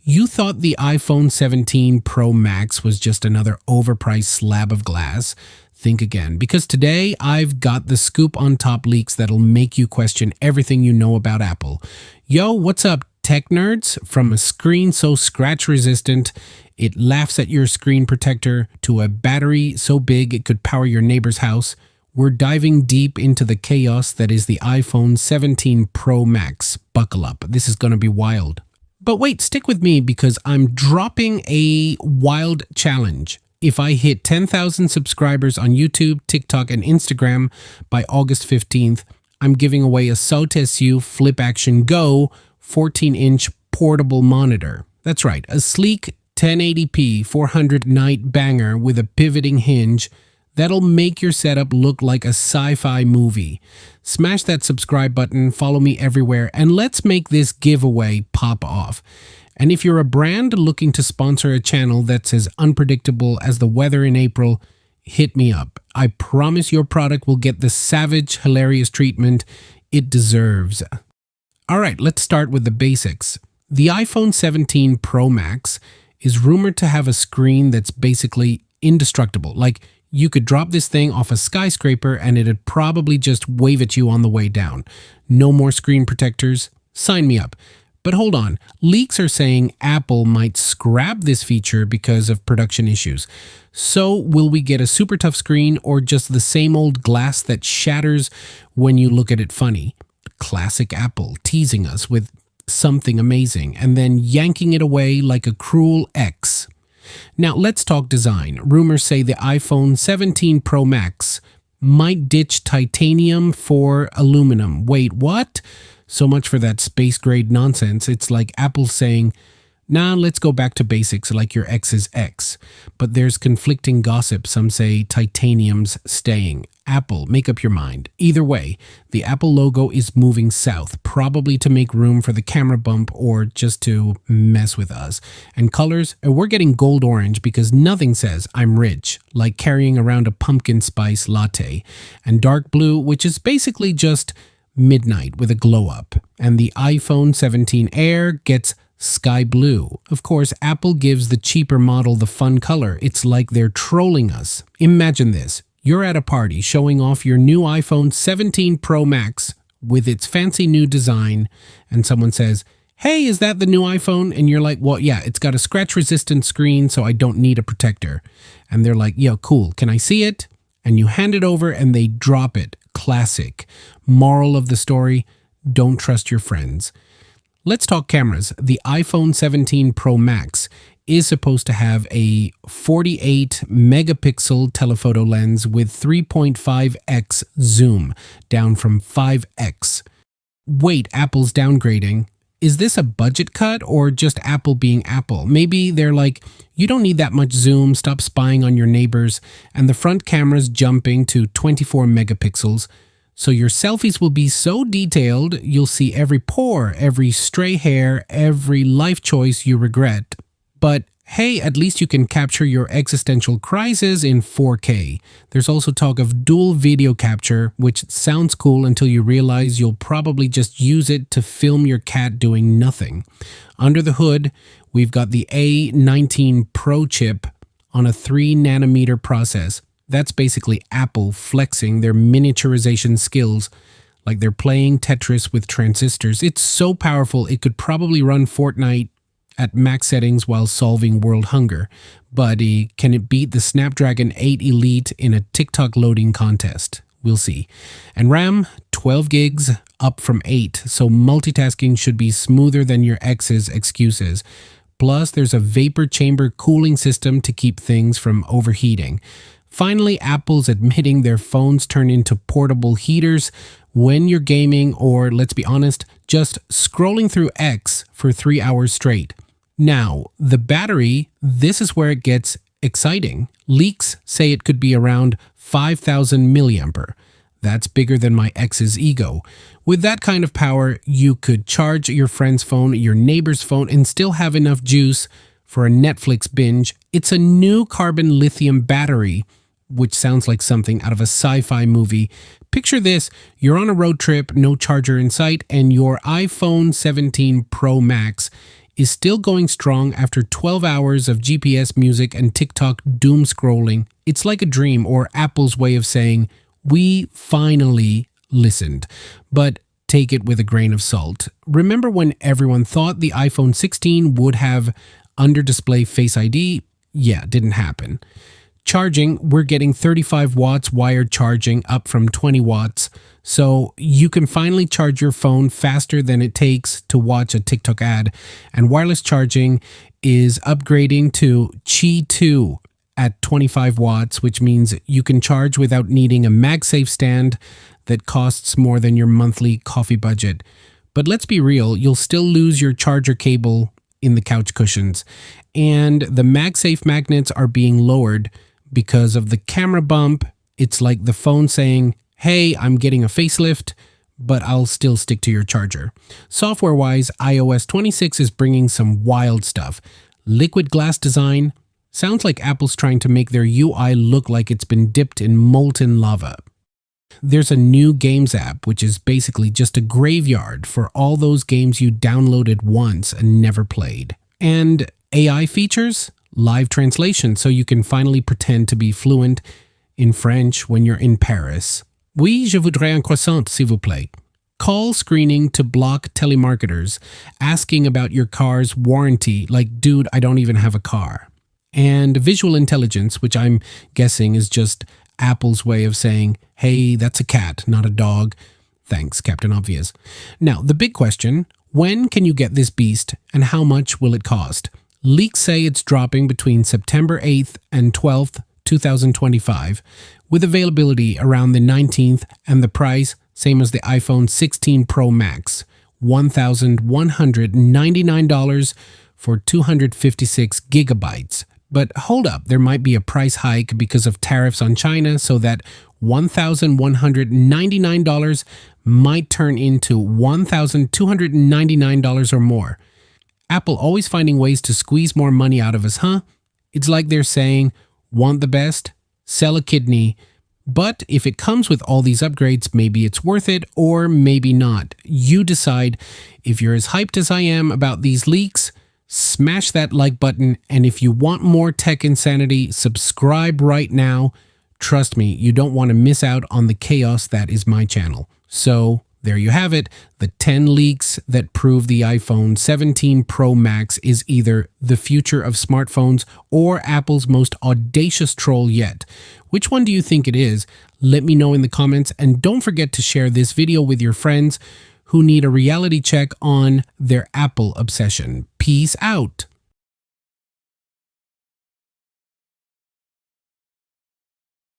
You thought the iPhone 17 Pro Max was just another overpriced slab of glass? Think again, because today I've got the scoop on top leaks that'll make you question everything you know about Apple. Yo, what's up, tech nerds? From a screen so scratch resistant it laughs at your screen protector to a battery so big it could power your neighbor's house, we're diving deep into the chaos that is the iPhone 17 Pro Max. Buckle up, this is going to be wild. But wait, stick with me because I'm dropping a wild challenge. If I hit 10,000 subscribers on YouTube, TikTok, and Instagram by August 15th, I'm giving away a snowtechnologyuk Flip Action Go 14-inch portable monitor. That's right, a sleek 1080p 400 night banger with a pivoting hinge that'll make your setup look like a sci-fi movie. Smash that subscribe button, follow me everywhere, and let's make this giveaway pop off. And if you're a brand looking to sponsor a channel that's as unpredictable as the weather in April, hit me up. I promise your product will get the savage, hilarious treatment it deserves. All right, let's start with the basics. The iPhone 17 Pro Max is rumored to have a screen that's basically indestructible. Like, you could drop this thing off a skyscraper and it'd probably just wave at you on the way down. No more screen protectors? Sign me up. But hold on, leaks are saying Apple might scrap this feature because of production issues. So will we get a super tough screen or just the same old glass that shatters when you look at it funny? Classic Apple, teasing us with something amazing and then yanking it away like a cruel ex. Now let's talk design. Rumors say the iPhone 17 Pro Max might ditch titanium for aluminum. Wait, what? So much for that space grade nonsense. It's like Apple saying, nah, let's go back to basics like your ex's ex. But there's conflicting gossip. Some say titanium's staying. Apple, make up your mind. Either way, the Apple logo is moving south, probably to make room for the camera bump or just to mess with us. And colors, we're getting gold orange because nothing says I'm rich, like carrying around a pumpkin spice latte. And dark blue, which is basically just midnight with a glow up. And the iPhone 17 Air gets sky blue. Of course, Apple gives the cheaper model the fun color. It's like they're trolling us. Imagine this. You're at a party showing off your new iPhone 17 Pro Max with its fancy new design, and someone says, hey, is that the new iPhone? And you're like, well, yeah, it's got a scratch-resistant screen, so I don't need a protector. And they're like, yo, cool, can I see it? And you hand it over and they drop it. Classic. Moral of the story, don't trust your friends. Let's talk cameras. The iPhone 17 Pro Max is supposed to have a 48 megapixel telephoto lens with 3.5x zoom, down from 5x. Wait, Apple's downgrading. Is this a budget cut or just Apple being Apple? Maybe they're like, you don't need that much zoom, stop spying on your neighbors, and the front camera's jumping to 24 megapixels. So your selfies will be so detailed, you'll see every pore, every stray hair, every life choice you regret. But hey, at least you can capture your existential crisis in 4K. There's also talk of dual video capture, which sounds cool until you realize you'll probably just use it to film your cat doing nothing. Under the hood, we've got the A19 Pro chip on a 3nm process. That's basically Apple flexing their miniaturization skills, like they're playing Tetris with transistors. It's so powerful it could probably run Fortnite at max settings while solving world hunger. But can it beat the Snapdragon 8 Elite in a TikTok loading contest? We'll see. And RAM, 12 gigs, up from 8, so multitasking should be smoother than your ex's excuses. Plus, there's a vapor chamber cooling system to keep things from overheating. Finally, Apple's admitting their phones turn into portable heaters when you're gaming or, let's be honest, just scrolling through X for 3 hours straight. Now, the battery, this is where it gets exciting. Leaks say it could be around 5,000 milliampere. That's bigger than my ex's ego. With that kind of power, you could charge your friend's phone, your neighbor's phone, and still have enough juice for a Netflix binge. It's a new carbon lithium battery, which sounds like something out of a sci-fi movie. Picture this, you're on a road trip, no charger in sight, and your iPhone 17 Pro Max is still going strong after 12 hours of GPS music and TikTok doom scrolling. It's like a dream, or Apple's way of saying, we finally listened. But take it with a grain of salt. Remember when everyone thought the iPhone 16 would have under-display Face ID? Yeah, didn't happen. Charging, we're getting 35 watts wired charging, up from 20 watts. So you can finally charge your phone faster than it takes to watch a TikTok ad. And wireless charging is upgrading to Qi 2 at 25 watts, which means you can charge without needing a MagSafe stand that costs more than your monthly coffee budget. But let's be real, you'll still lose your charger cable in the couch cushions. And the MagSafe magnets are being lowered because of the camera bump. It's like the phone saying, hey, I'm getting a facelift, but I'll still stick to your charger. Software-wise, iOS 26 is bringing some wild stuff. Liquid glass design. Sounds like Apple's trying to make their UI look like it's been dipped in molten lava. There's a new games app, which is basically just a graveyard for all those games you downloaded once and never played. And AI features? Live translation, so you can finally pretend to be fluent in French when you're in Paris. Oui, je voudrais un croissant, s'il vous plaît. Call screening to block telemarketers asking about your car's warranty, like, dude, I don't even have a car. And visual intelligence, which I'm guessing is just Apple's way of saying, hey, that's a cat, not a dog. Thanks, Captain Obvious. Now, the big question, when can you get this beast and how much will it cost? Leaks say it's dropping between September 8th and 12th, 2025, with availability around the 19th, and the price, same as the iPhone 16 Pro Max, $1,199 for 256 gigabytes. But hold up, there might be a price hike because of tariffs on China, so that $1,199 might turn into $1,299 or more. Apple always finding ways to squeeze more money out of us, huh? It's like they're saying, want the best? Sell a kidney. But if it comes with all these upgrades, maybe it's worth it or maybe not. You decide. If you're as hyped as I am about these leaks, smash that like button. And if you want more tech insanity, subscribe right now. Trust me, you don't want to miss out on the chaos that is my channel. So there you have it, the 10 leaks that prove the iPhone 17 Pro Max is either the future of smartphones or Apple's most audacious troll yet. Which one do you think it is? Let me know in the comments, and don't forget to share this video with your friends who need a reality check on their Apple obsession. Peace out.